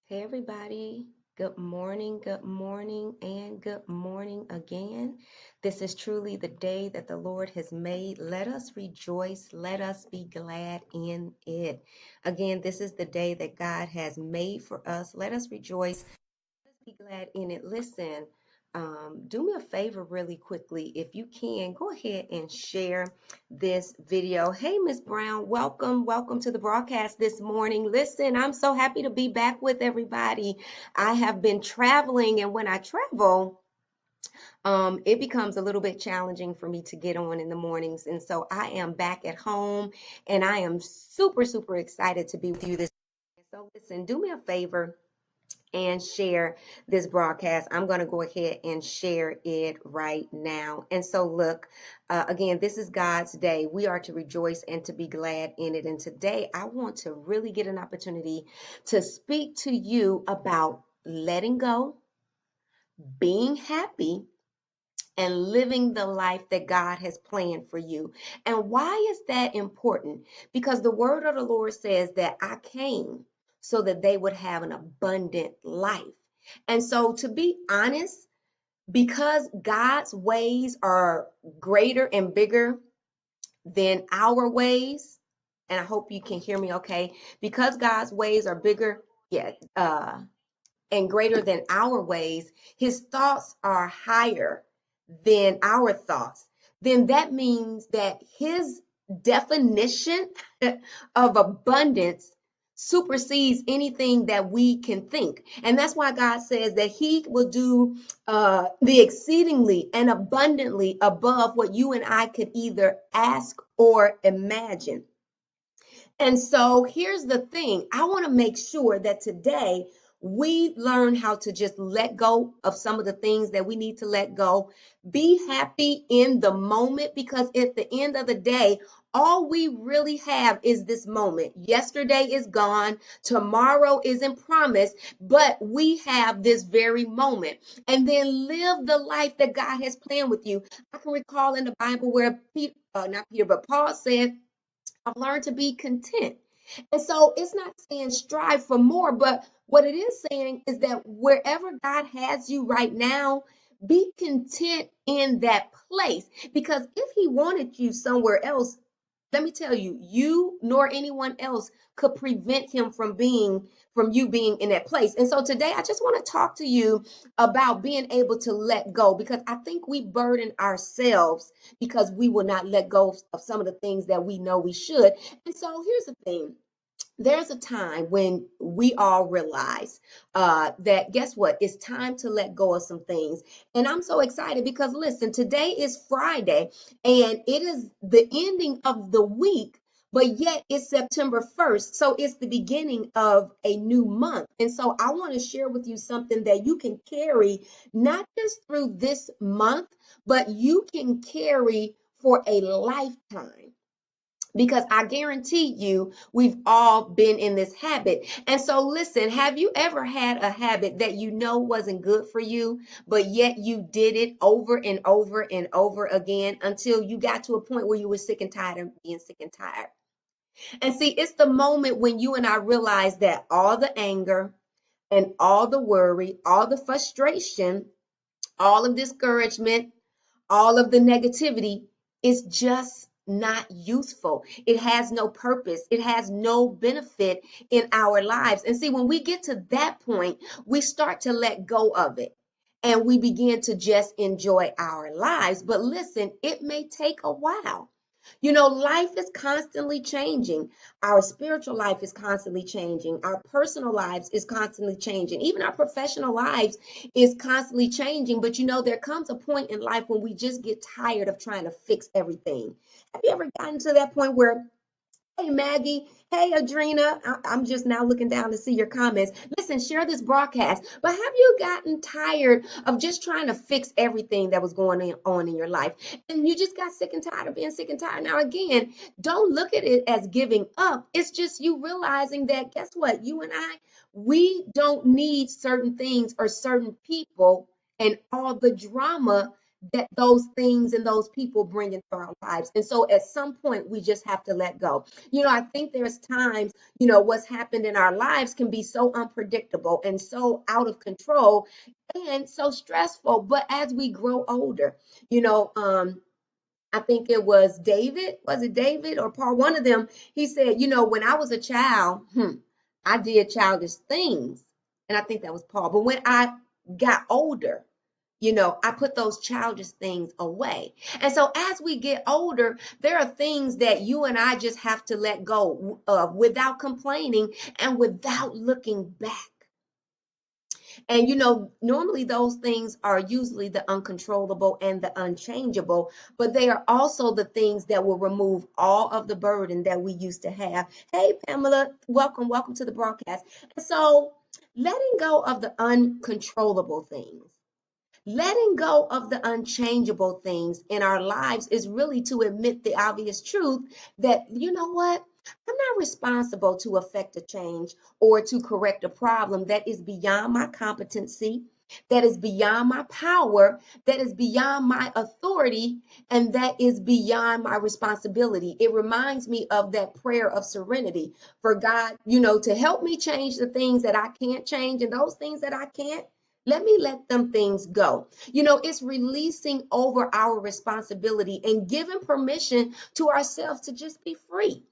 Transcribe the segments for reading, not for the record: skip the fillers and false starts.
Hey, everybody. Good morning, and good morning again. This is truly the day that the Lord has made. Let us rejoice. Let us be glad in it. Again, this is the day that God has made for us. Let us rejoice. Let's be glad in it. Listen, do me a favor really quickly. If you can, go ahead and share this video. Hey, Miss Brown, welcome. Welcome to the broadcast this morning. Listen, I'm so happy to be back with everybody. I have been traveling, and when I travel, it becomes a little bit challenging for me to get on in the mornings. And so I am back at home, and I am super, super excited to be with you this. So listen, do me a favor and share this broadcast. I'm going to go ahead and share it right now. And so, look, again, this is God's day. We are to rejoice and to be glad in it. And today, I want to really get an opportunity to speak to you about letting go, being happy, and living the life that God has planned for you. And why is that important? Because the word of the Lord says that I came so that they would have an abundant life. And so, to be honest, because God's ways are greater and bigger than our ways, and I hope you can hear me okay, because God's ways are bigger, yeah, and greater than our ways, his thoughts are higher than our thoughts, then that means that his definition of abundance supersedes anything that we can think. And that's why God says that he will do the exceedingly and abundantly above what you and I could either ask or imagine. And so here's the thing. I want to make sure that today we learn how to just let go of some of the things that we need to let go. Be happy in the moment, because at the end of the day, all we really have is this moment. Yesterday is gone, tomorrow isn't promised, but we have this very moment. And then live the life that God has planned with you. I can recall in the Bible where not Peter, but Paul said, I've learned to be content. And so it's not saying strive for more, but what it is saying is that wherever God has you right now, be content in that place. Because if He wanted you somewhere else, let me tell you, you nor anyone else could prevent him from you being in that place. And so today I just want to talk to you about being able to let go, because I think we burden ourselves because we will not let go of some of the things that we know we should. And so here's the thing. There's a time when we all realize that, guess what? It's time to let go of some things. And I'm so excited because, listen, today is Friday and it is the ending of the week, but yet it's September 1st. So it's the beginning of a new month. And so I want to share with you something that you can carry not just through this month, but you can carry for a lifetime, because I guarantee you we've all been in this habit. And so listen, have you ever had a habit that you know wasn't good for you, but yet you did it over and over and over again until you got to a point where you were sick and tired of being sick and tired? And see, it's the moment when you and I realize that all the anger and all the worry, all the frustration, all of discouragement, all of the negativity is just not useful. It has no purpose. It has no benefit in our lives. And see, when we get to that point, we start to let go of it and we begin to just enjoy our lives. But listen, it may take a while. You know, life is constantly changing. Our spiritual life is constantly changing. Our personal lives is constantly changing. Even our professional lives is constantly changing. But you know, there comes a point in life when we just get tired of trying to fix everything. Have you ever gotten to that point where, hey, Maggie. Hey, Adrena. I'm just now looking down to see your comments. Listen, share this broadcast. But have you gotten tired of just trying to fix everything that was going on in your life? And you just got sick and tired of being sick and tired. Now, again, don't look at it as giving up. It's just you realizing that, guess what? You and I, we don't need certain things or certain people and all the drama that those things and those people bring into our lives. And so at some point, we just have to let go. I think there's times, what's happened in our lives can be so unpredictable and so out of control and so stressful. But as we grow older, you know, I think it was David or Paul? One of them, he said, when I was a child, I did childish things. And I think that was Paul. But when I got older, I put those childish things away. And so as we get older, there are things that you and I just have to let go of without complaining and without looking back. And normally those things are usually the uncontrollable and the unchangeable, but they are also the things that will remove all of the burden that we used to have. Hey, Pamela, welcome to the broadcast. And so letting go of the uncontrollable things. Letting go of the unchangeable things in our lives is really to admit the obvious truth that, you know what? I'm not responsible to affect a change or to correct a problem that is beyond my competency, that is beyond my power, that is beyond my authority, and that is beyond my responsibility. It reminds me of that prayer of serenity for God, to help me change the things that I can't change, and those things that I can't, let me let them things go. It's releasing over our responsibility and giving permission to ourselves to just be free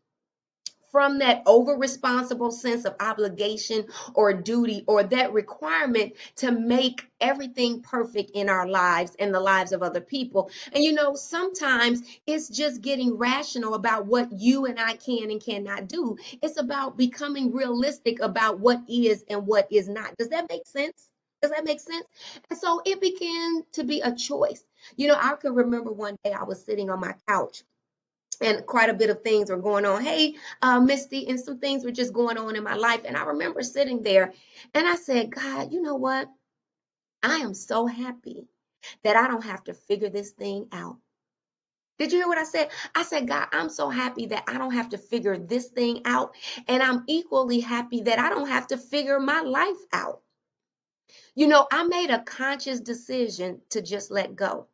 from that over responsible sense of obligation or duty or that requirement to make everything perfect in our lives and the lives of other people. And sometimes it's just getting rational about what you and I can and cannot do. It's about becoming realistic about what is and what is not. Does that make sense? Does that make sense? And so it began to be a choice. I can remember one day I was sitting on my couch and quite a bit of things were going on. Hey, Misty, and some things were just going on in my life. And I remember sitting there and I said, God, you know what? I am so happy that I don't have to figure this thing out. Did you hear what I said? I said, God, I'm so happy that I don't have to figure this thing out. And I'm equally happy that I don't have to figure my life out. I made a conscious decision to just let go.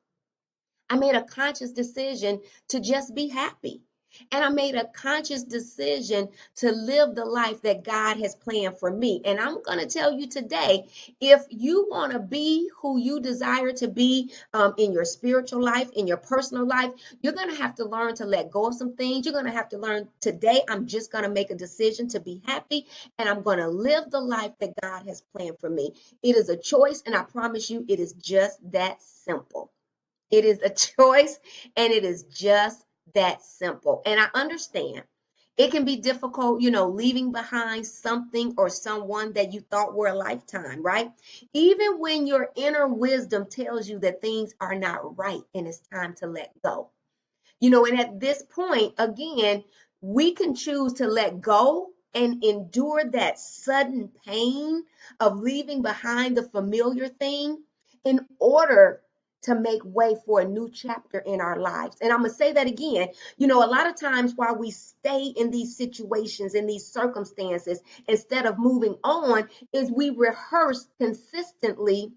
I made a conscious decision to just be happy. And I made a conscious decision to live the life that God has planned for me. And I'm going to tell you today, if you want to be who you desire to be in your spiritual life, in your personal life, you're going to have to learn to let go of some things. You're going to have to learn today, I'm just going to make a decision to be happy and I'm going to live the life that God has planned for me. It is a choice, and I promise you, it is just that simple. It is a choice, and it is just that simple. And I understand it can be difficult, leaving behind something or someone that you thought were a lifetime, right? Even when your inner wisdom tells you that things are not right and it's time to let go. And at this point, again, we can choose to let go and endure that sudden pain of leaving behind the familiar thing in order to make way for a new chapter in our lives. And I'm going to say that again. A lot of times while we stay in these situations, in these circumstances, instead of moving on, is we rehearse consistently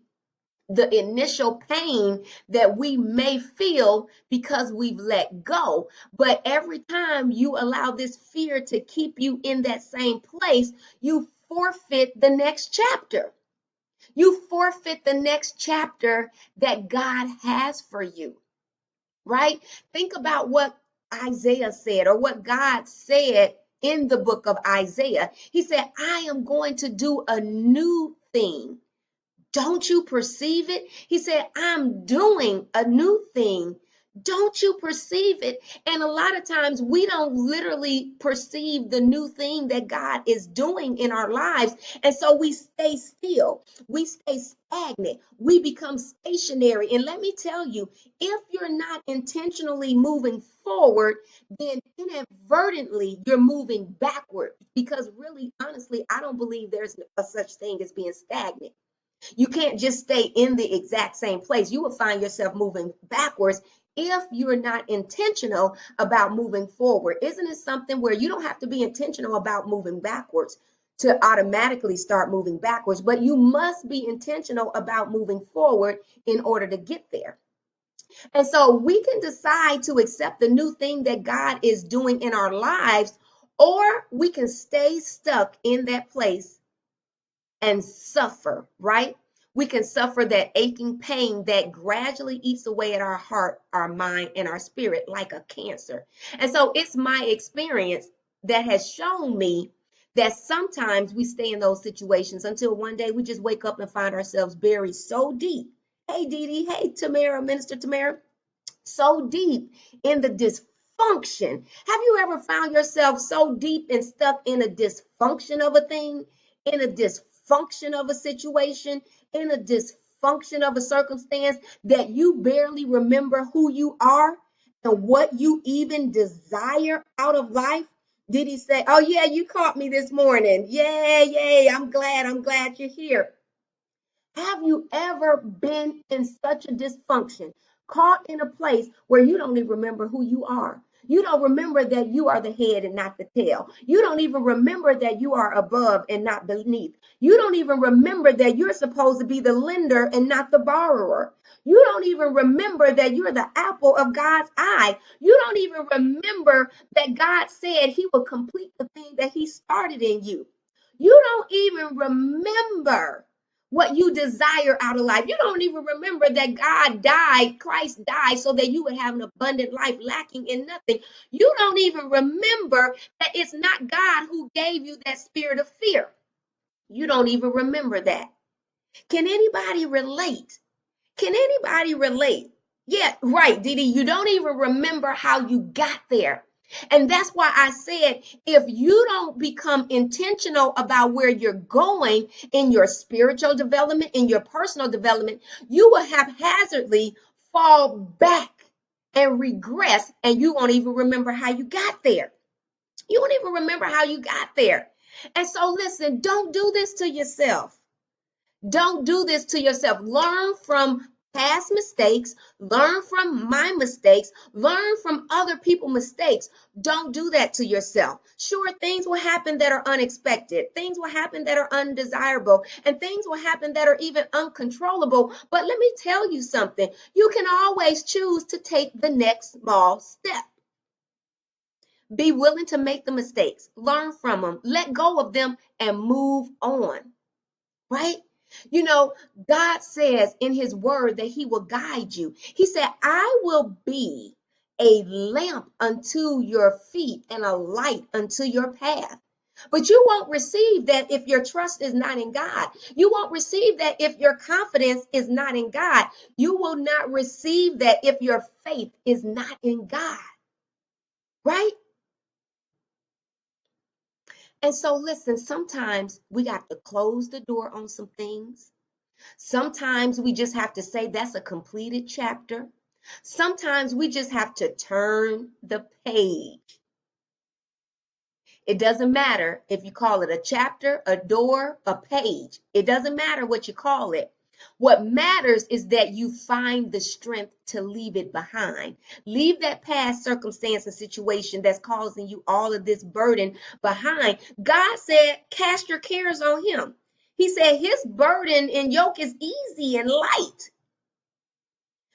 the initial pain that we may feel because we've let go. But every time you allow this fear to keep you in that same place, you forfeit the next chapter. You forfeit the next chapter that God has for you, right? Think about what Isaiah said or what God said in the book of Isaiah. He said, I am going to do a new thing. Don't you perceive it? He said, I'm doing a new thing. Don't you perceive it? And a lot of times we don't literally perceive the new thing that God is doing in our lives. And so we stay still. We stay stagnant. We become stationary. And let me tell you, if you're not intentionally moving forward, then inadvertently you're moving backward. Because really, honestly, I don't believe there's a such thing as being stagnant. You can't just stay in the exact same place. You will find yourself moving backwards if you're not intentional about moving forward. Isn't it something where you don't have to be intentional about moving backwards to automatically start moving backwards, but you must be intentional about moving forward in order to get there. And so we can decide to accept the new thing that God is doing in our lives, or we can stay stuck in that place and suffer, right? We can suffer that aching pain that gradually eats away at our heart, our mind, and our spirit like a cancer. And so it's my experience that has shown me that sometimes we stay in those situations until one day we just wake up and find ourselves buried so deep. Hey, Dee Dee. Hey, Tamara, Minister Tamara, so deep in the dysfunction. Have you ever found yourself so deep and stuck in a dysfunction of a thing, in a dysfunction of a situation, in a dysfunction of a circumstance that you barely remember who you are and what you even desire out of life? Did he say, "Oh, yeah, you caught me this morning. Yay, yay. I'm glad you're here." Have you ever been in such a dysfunction, caught in a place where you don't even remember who you are? You don't remember that you are the head and not the tail. You don't even remember that you are above and not beneath. You don't even remember that you're supposed to be the lender and not the borrower. You don't even remember that you're the apple of God's eye. You don't even remember that God said he will complete the thing that he started in you. You don't even remember what you desire out of life. You don't even remember that God died, Christ died, so that you would have an abundant life lacking in nothing. You don't even remember that it's not God who gave you that spirit of fear. You don't even remember that. Can anybody relate? Can anybody relate? Yeah, right, Didi. You don't even remember how you got there. And that's why I said, if you don't become intentional about where you're going in your spiritual development, in your personal development, you will haphazardly fall back and regress, and you won't even remember how you got there. You won't even remember how you got there. And so, listen, don't do this to yourself. Don't do this to yourself. Learn from past mistakes, learn from my mistakes, learn from other people's mistakes. Don't do that to yourself. Sure, things will happen that are unexpected, things will happen that are undesirable, and things will happen that are even uncontrollable. But let me tell you something, you can always choose to take the next small step. Be willing to make the mistakes, learn from them, let go of them, and move on. Right? You know, God says in his word that he will guide you. He said, I will be a lamp unto your feet and a light unto your path. But you won't receive that if your trust is not in God. You won't receive that if your confidence is not in God. You will not receive that if your faith is not in God. Right? And so, listen, sometimes we got to close the door on some things. Sometimes we just have to say that's a completed chapter. Sometimes we just have to turn the page. It doesn't matter if you call it a chapter, a door, a page. It doesn't matter what you call it. What matters is that you find the strength to leave it behind. Leave that past circumstance and situation that's causing you all of this burden behind. God said, cast your cares on him. He said his burden and yoke is easy and light.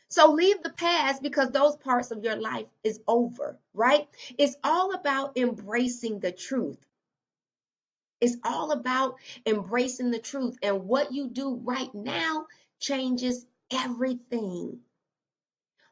So leave the past because those parts of your life is over, right? It's all about embracing the truth. It's all about embracing the truth. And what you do right now changes everything.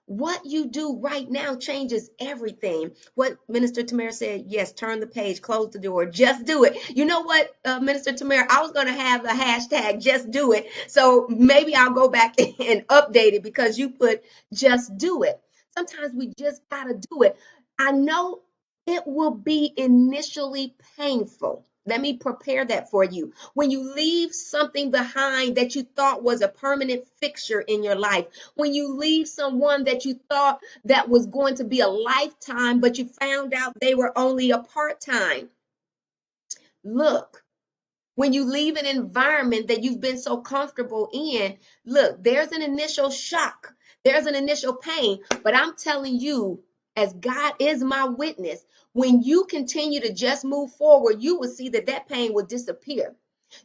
What you do right now changes everything. What Minister Tamara said, yes, turn the page, close the door, just do it. You know what, Minister Tamara, I was going to have a hashtag, just do it. So maybe I'll go back and update it because you put just do it. Sometimes we just got to do it. I know it will be initially painful. Let me prepare that for you. When you leave something behind that you thought was a permanent fixture in your life, when you leave someone that you thought that was going to be a lifetime, but you found out they were only a part-time. Look, when you leave an environment that you've been so comfortable in, look, there's an initial shock, there's an initial pain, but I'm telling you, as God is my witness, when you continue to just move forward, you will see that that pain will disappear.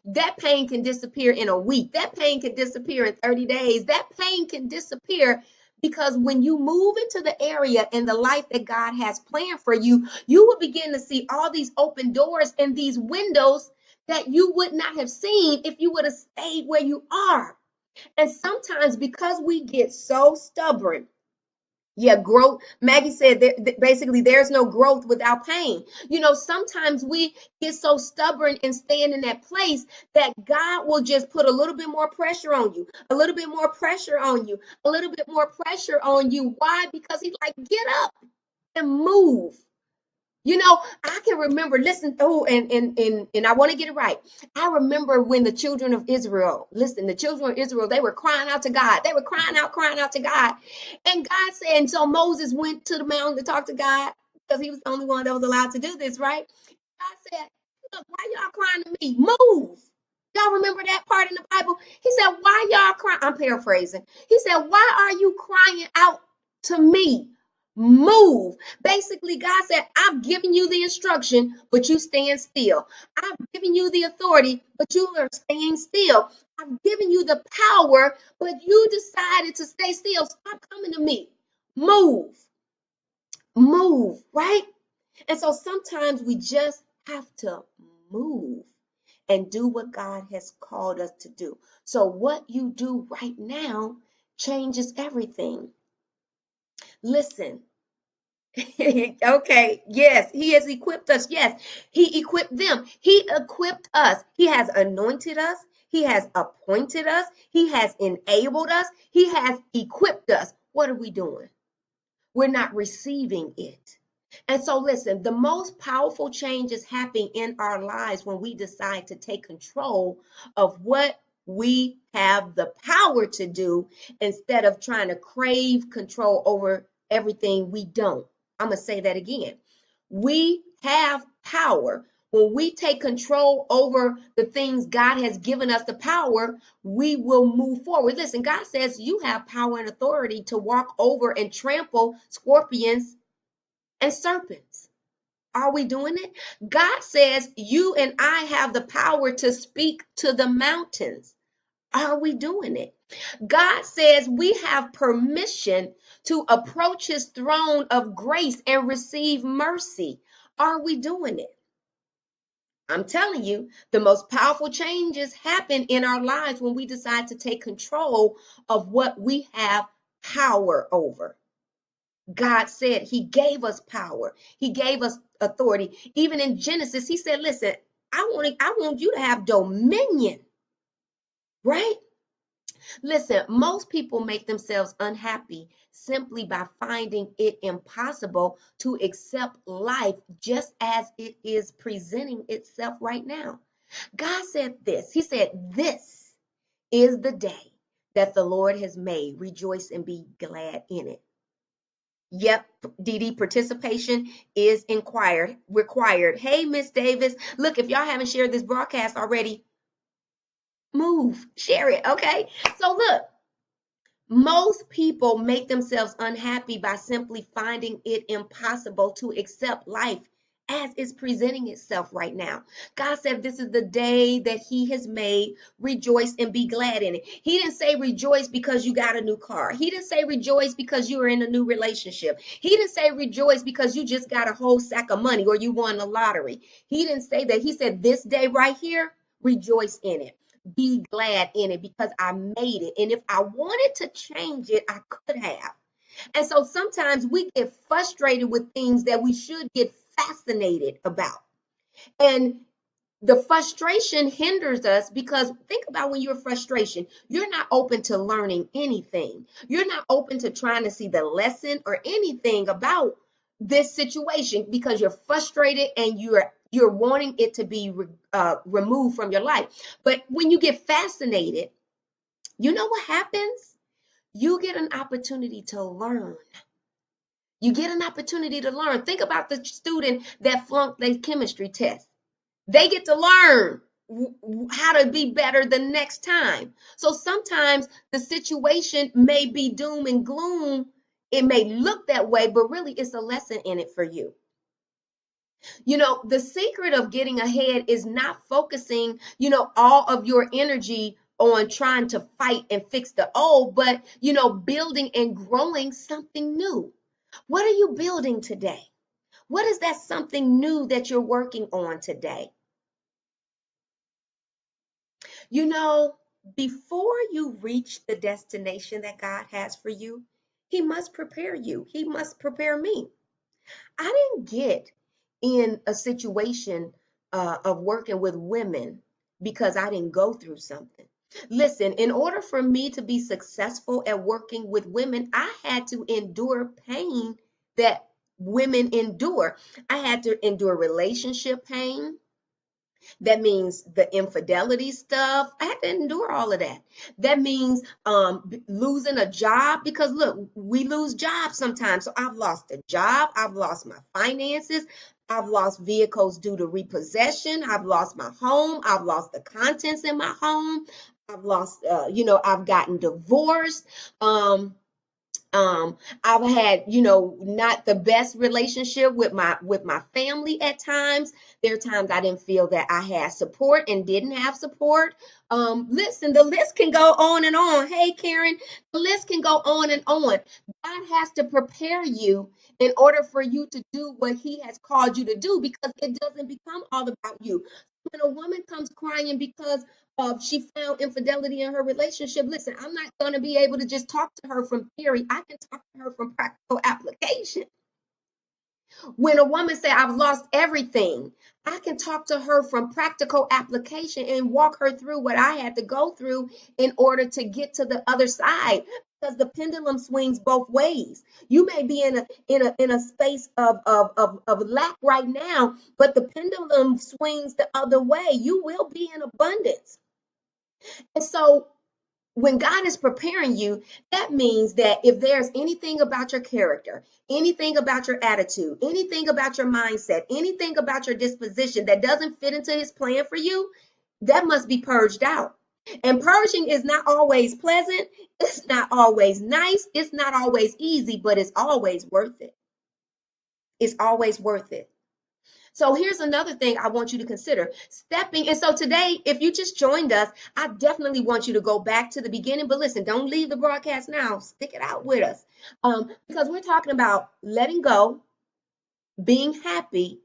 That pain can disappear in a week. That pain can disappear in 30 days. That pain can disappear Because when you move into the area and the life that God has planned for you, you will begin to see all these open doors and these windows that you would not have seen if you would have stayed where you are. And sometimes because we get so stubborn, yeah, growth. Maggie said that basically there's no growth without pain. Sometimes we get so stubborn and stand in that place that God will just put a little bit more pressure on you, a little bit more pressure on you, a little bit more pressure on you. Why? Because He's like, get up and move. I can remember, listen, and I want to get it right. I remember when the children of Israel, listen, the children of Israel, they were crying out to God. They were crying out to God. And God said, and so Moses went to the mountain to talk to God because he was the only one that was allowed to do this, right? God said, look, why y'all crying to me? Move. Y'all remember that part in the Bible? He said, why y'all crying? I'm paraphrasing. He said, why are you crying out to me? Move. Basically, God said, I've given you the instruction, but you stand still. I've given you the authority, but you are staying still. I've given you the power, but you decided to stay still. Stop coming to me. Move. Move, right? And so sometimes we just have to move and do what God has called us to do. So what you do right now changes everything. Listen. Okay, yes, He has equipped us. Yes, He equipped them. He equipped us. He has anointed us. He has appointed us. He has enabled us. He has equipped us. What are we doing? We're not receiving it. And so, listen, the most powerful changes happen in our lives when we decide to take control of what we have the power to do instead of trying to crave control over everything we don't. I'm going to say that again. We have power. When we take control over the things God has given us the power, we will move forward. Listen, God says you have power and authority to walk over and trample scorpions and serpents. Are we doing it? God says you and I have the power to speak to the mountains. Are we doing it? God says we have permission to approach His throne of grace and receive mercy. Are we doing it? I'm telling you, the most powerful changes happen in our lives when we decide to take control of what we have power over. God said He gave us power. He gave us authority. Even in Genesis, He said, listen, I want you to have dominion, right? Listen, most people make themselves unhappy simply by finding it impossible to accept life just as it is presenting itself right now. God said this. He said, this is the day that the Lord has made. Rejoice and be glad in it. Yep, DD, participation is required. Hey, Miss Davis, look, if y'all haven't shared this broadcast already, move, share it, okay? So look, most people make themselves unhappy by simply finding it impossible to accept life as it's presenting itself right now. God said this is the day that He has made. Rejoice and be glad in it. He didn't say rejoice because you got a new car. He didn't say rejoice because you are in a new relationship. He didn't say rejoice because you just got a whole sack of money or you won the lottery. He didn't say that. He said this day right here, rejoice in it. Be glad in it because I made it. And if I wanted to change it, I could have. And so sometimes we get frustrated with things that we should get fascinated about. And the frustration hinders us because think about when you're frustration, you're not open to learning anything. You're not open to trying to see the lesson or anything about this situation because you're frustrated and you're wanting it to be removed from your life. But when you get fascinated, you know what happens? You get an opportunity to learn. You get an opportunity to learn. Think about the student that flunked their chemistry test. They get to learn how to be better the next time. So sometimes the situation may be doom and gloom. It may look that way, but really it's a lesson in it for you. The secret of getting ahead is not focusing, all of your energy on trying to fight and fix the old, but, building and growing something new. What are you building today? What is that something new that you're working on today? Before you reach the destination that God has for you, He must prepare you. He must prepare me. I didn't get in a situation of working with women because I didn't go through something. Listen, in order for me to be successful at working with women, I had to endure pain that women endure. I had to endure relationship pain. That means the infidelity stuff. I had to endure all of that. That means losing a job, because look, we lose jobs sometimes. So I've lost a job. I've lost my finances. I've lost vehicles due to repossession. I've lost my home. I've lost the contents in my home. I've lost, I've gotten divorced. I've had, not the best relationship with my family at times. There are times I didn't feel that I had support and didn't have support. Listen, the list can go on and on. Hey, Karen, the list can go on and on. God has to prepare you in order for you to do what He has called you to do, because it doesn't become all about you. When a woman comes crying because she found infidelity in her relationship, listen, I'm not going to be able to just talk to her from theory. I can talk to her from practical application. When a woman say, I've lost everything, I can talk to her from practical application and walk her through what I had to go through in order to get to the other side, because the pendulum swings both ways. You may be in a space of lack right now, but the pendulum swings the other way. You will be in abundance. And so when God is preparing you, that means that if there's anything about your character, anything about your attitude, anything about your mindset, anything about your disposition that doesn't fit into His plan for you, that must be purged out. And purging is not always pleasant. It's not always nice. It's not always easy, but it's always worth it. It's always worth it. So here's another thing I want you to consider stepping. And so today, if you just joined us, I definitely want you to go back to the beginning. But listen, don't leave the broadcast now. Stick it out with us, because we're talking about letting go, being happy,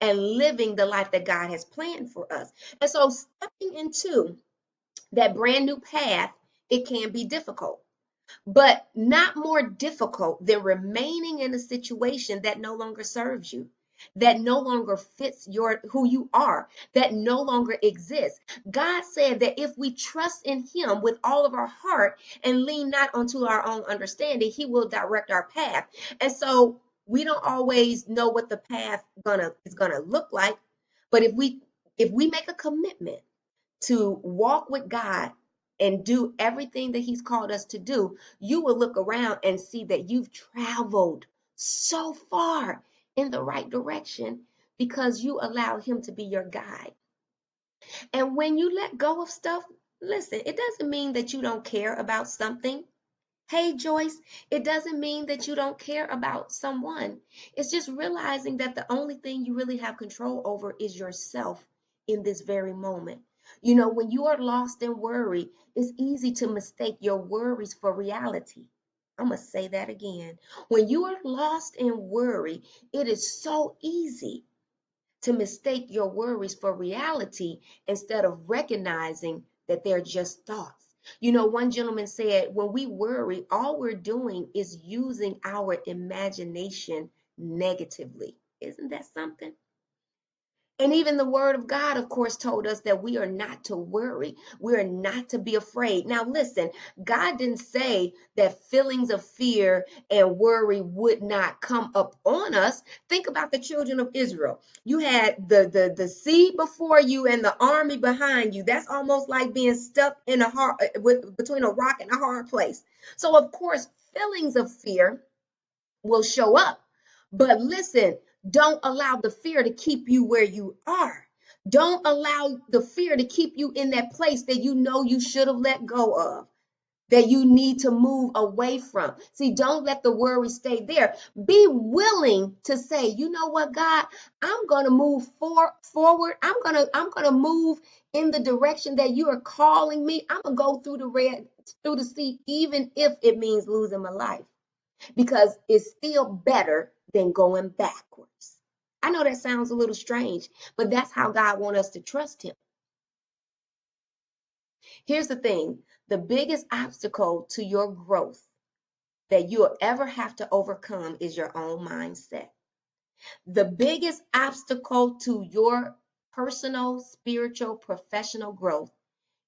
and living the life that God has planned for us. And so stepping into that brand new path, it can be difficult, but not more difficult than remaining in a situation that no longer serves you, that no longer fits who you are, that no longer exists. God said that if we trust in Him with all of our heart and lean not onto our own understanding, He will direct our path. And so we don't always know what the path is gonna look like, but if we make a commitment to walk with God and do everything that He's called us to do, you will look around and see that you've traveled so far in the right direction because you allow Him to be your guide. And when you let go of stuff, listen, it doesn't mean that you don't care about something. Hey, Joyce, it doesn't mean that you don't care about someone. It's just realizing that the only thing you really have control over is yourself in this very moment. When you are lost in worry, it's easy to mistake your worries for reality. I'm going to say that again. When you are lost in worry, it is so easy to mistake your worries for reality instead of recognizing that they're just thoughts. One gentleman said, when we worry, all we're doing is using our imagination negatively. Isn't that something? And even the word of God, of course, told us that we are not to worry. We are not to be afraid. Now, listen, God didn't say that feelings of fear and worry would not come up on us. Think about the children of Israel. You had the sea before you and the army behind you. That's almost like being stuck in between a rock and a hard place. So, of course, feelings of fear will show up. But listen, don't allow the fear to keep you where you are. Don't allow the fear to keep you in that place that you know you should have let go of, that you need to move away from. See, don't let the worry stay there. Be willing to say, you know what, God, I'm going to move forward. I'm going to move in the direction that you are calling me, I'm going to go through the sea, even if it means losing my life, because it's still better than going backwards. I know that sounds a little strange, but that's how God wants us to trust him. Here's the thing. The biggest obstacle to your growth that you'll ever have to overcome is your own mindset. The biggest obstacle to your personal, spiritual, professional growth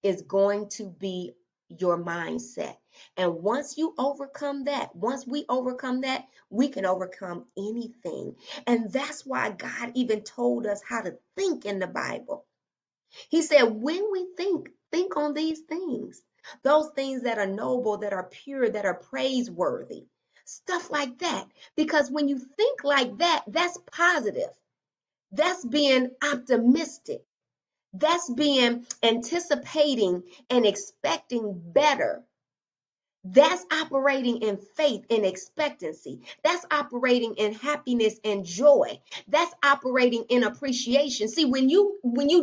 is going to be your mindset. And once you overcome that, once we overcome that, we can overcome anything. And that's why God even told us how to think in the Bible. He said, when we think on these things, those things that are noble, that are pure, that are praiseworthy, stuff like that. Because when you think like that, that's positive. That's being optimistic. That's being anticipating and expecting better. That's operating in faith and expectancy. That's operating in happiness and joy. That's operating in appreciation. See, when you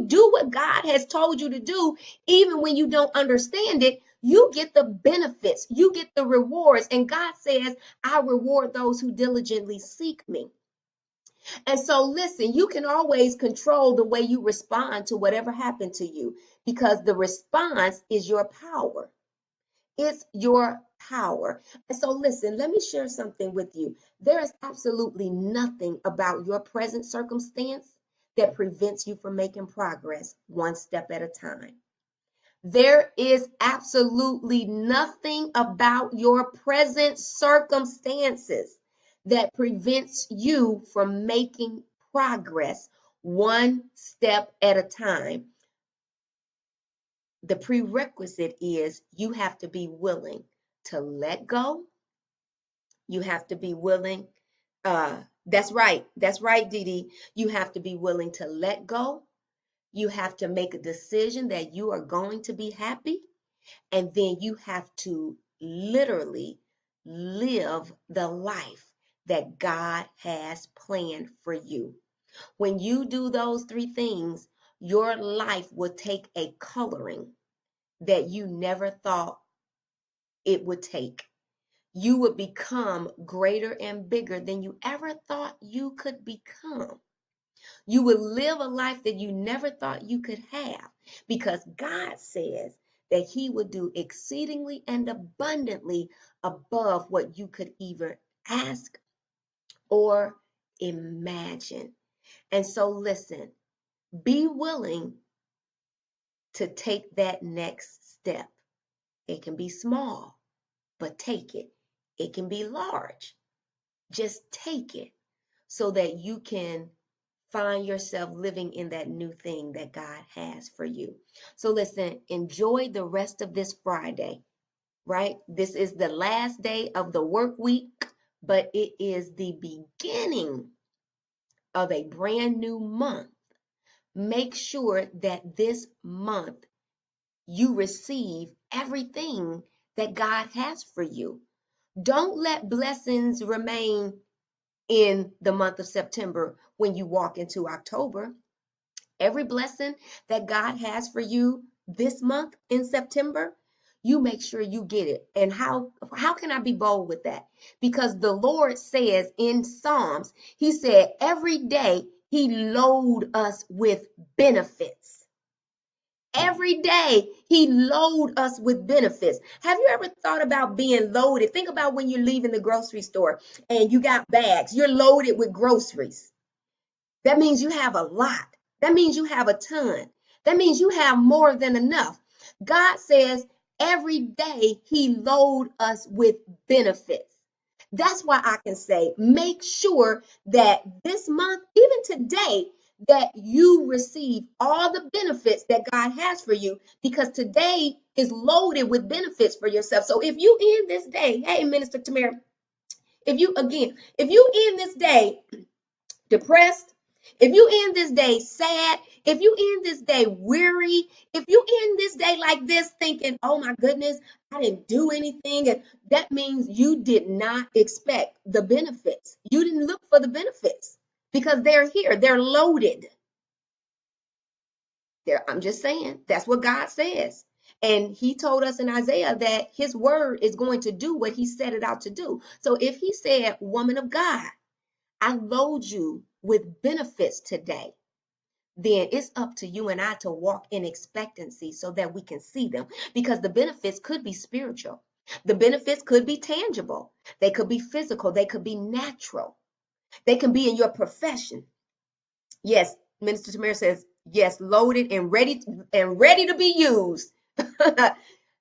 do what God has told you to do, even when you don't understand it, you get the benefits, you get the rewards. And God says, I reward those who diligently seek me. And so, listen, you can always control the way you respond to whatever happened to you, because the response is your power. It's your power. And so, listen, let me share something with you. There is absolutely nothing about your present circumstance that prevents you from making progress one step at a time. There is absolutely nothing about your present circumstances that prevents you from making progress one step at a time. The prerequisite is you have to be willing to let go. You have to be willing. That's right. That's right, Dee Dee. You have to be willing to let go. You have to make a decision that you are going to be happy. And then you have to literally live the life that God has planned for you. When you do those three things, your life will take a coloring that you never thought it would take. You would become greater and bigger than you ever thought you could become. You will live a life that you never thought you could have, because God says that he would do exceedingly and abundantly above what you could even ask or imagine. And so listen, be willing to take that next step. It can be small, but take it. It can be large. Just take it so that you can find yourself living in that new thing that God has for you. So listen, enjoy the rest of this Friday, right? This is the last day of the work week, but it is the beginning of a brand new month. Make sure that this month you receive everything that God has for you. Don't let blessings remain in the month of September when you walk into October. Every blessing that God has for you this month in September, you make sure you get it. And how can I be bold with that? Because the Lord says in Psalms, he said every day he load us with benefits. Every day he load us with benefits. Have you ever thought about being loaded? Think about when you're leaving the grocery store and you got bags. You're loaded with groceries. That means you have a lot. That means you have a ton. That means you have more than enough. God says every day he load us with benefits. That's why I can say, make sure that this month, even today, that you receive all the benefits that God has for you, because today is loaded with benefits for yourself. So if you end this day, hey, Minister Tamara, if you end this day depressed, if you end this day sad, if you end this day weary, if you end this day like this thinking, oh my goodness, I didn't do anything, and that means you did not expect the benefits. You didn't look for the benefits because they're here. They're loaded. There, I'm just saying, that's what God says. And he told us in Isaiah that his word is going to do what he set it out to do. So if he said, woman of God, I load you with benefits today, then it's up to you and I to walk in expectancy so that we can see them, because the benefits could be spiritual. The benefits could be tangible. They could be physical. They could be natural. They can be in your profession. Yes, Minister Tamara says, yes, loaded and ready to be used.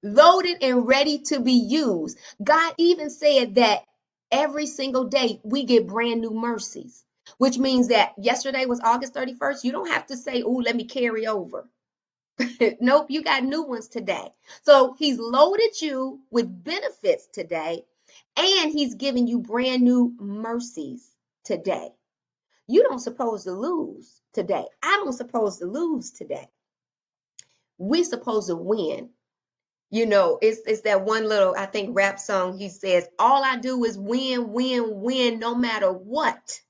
Loaded and ready to be used. God even said that every single day we get brand new mercies, which means that yesterday was August 31st. You don't have to say, oh, let me carry over. Nope, you got new ones today. So he's loaded you with benefits today, and he's giving you brand new mercies today. You don't supposed to lose today. I don't supposed to lose today. We supposed to win. You know, it's that one little, I think, rap song. He says, all I do is win, win, win, no matter what.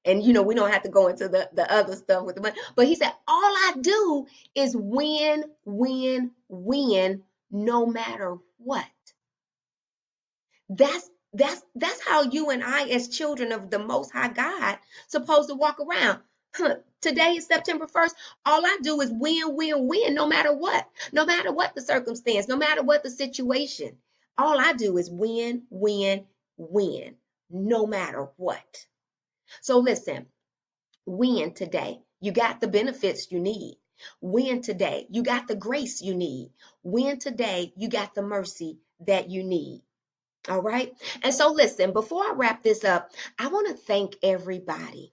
And, you know, we don't have to go into the other stuff with the money. But he said, all I do is win, win, win, no matter what. That's how you and I, as children of the Most High God, supposed to walk around. Today is September 1st. All I do is win, win, win, no matter what. No matter what the circumstance, no matter what the situation. All I do is win, win, win, no matter what. So listen, win today. You got the benefits you need. Win today. You got the grace you need. Win today. You got the mercy that you need. All right. And so listen, before I wrap this up, I want to thank everybody.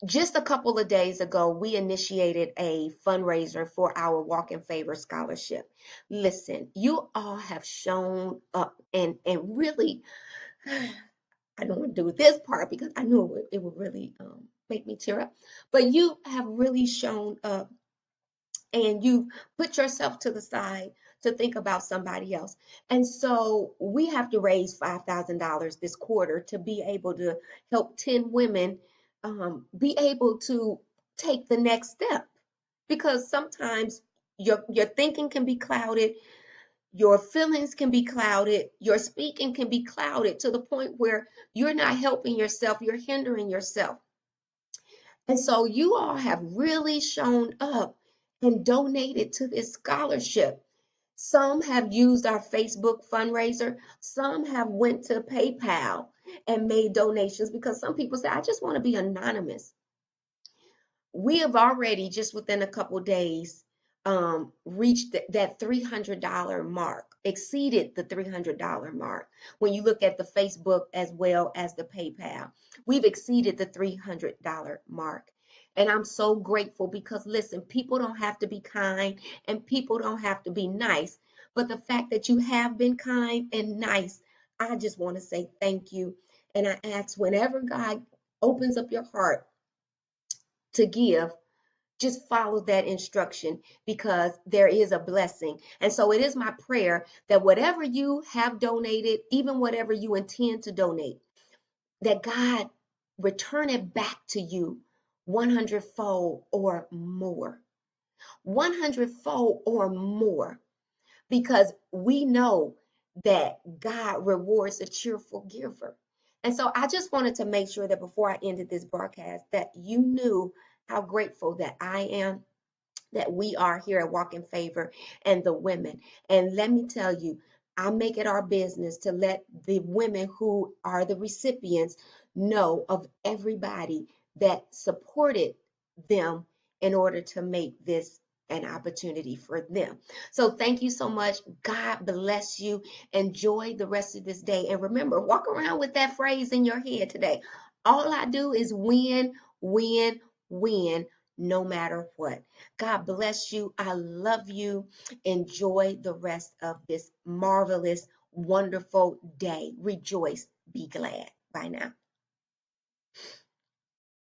Just a couple of days ago, we initiated a fundraiser for our Walk in Favor Scholarship. Listen, you all have shown up and really, I don't want to do this part because I knew it would really make me tear up, but you have really shown up and you put yourself to the side to think about somebody else. And so we have to raise $5,000 this quarter to be able to help 10 women be able to take the next step. Because sometimes your thinking can be clouded, your feelings can be clouded, your speaking can be clouded to the point where you're not helping yourself, you're hindering yourself. And so you all have really shown up and donated to this scholarship. Some have used our Facebook fundraiser. Some have went to PayPal and made donations, because some people say, I just want to be anonymous. We have already, just within a couple days, reached that $300 mark, exceeded the $300 mark. When you look at the Facebook as well as the PayPal, we've exceeded the $300 mark. And I'm so grateful, because listen, people don't have to be kind and people don't have to be nice. But the fact that you have been kind and nice, I just want to say thank you. And I ask, whenever God opens up your heart to give, just follow that instruction, because there is a blessing. And so it is my prayer that whatever you have donated, even whatever you intend to donate, that God return it back to you 100-fold or more. 100-fold or more, because we know that God rewards a cheerful giver. And so I just wanted to make sure that before I ended this broadcast, that you knew how grateful that I am, that we are here at Walk in Favor and the women. And let me tell you, I make it our business to let the women who are the recipients know of everybody that supported them in order to make this an opportunity for them. So thank you so much. God bless you. Enjoy the rest of this day. And remember, walk around with that phrase in your head today. All I do is win, win, win, no matter what. God bless you. I love you. Enjoy the rest of this marvelous, wonderful day. Rejoice. Be glad. Bye now.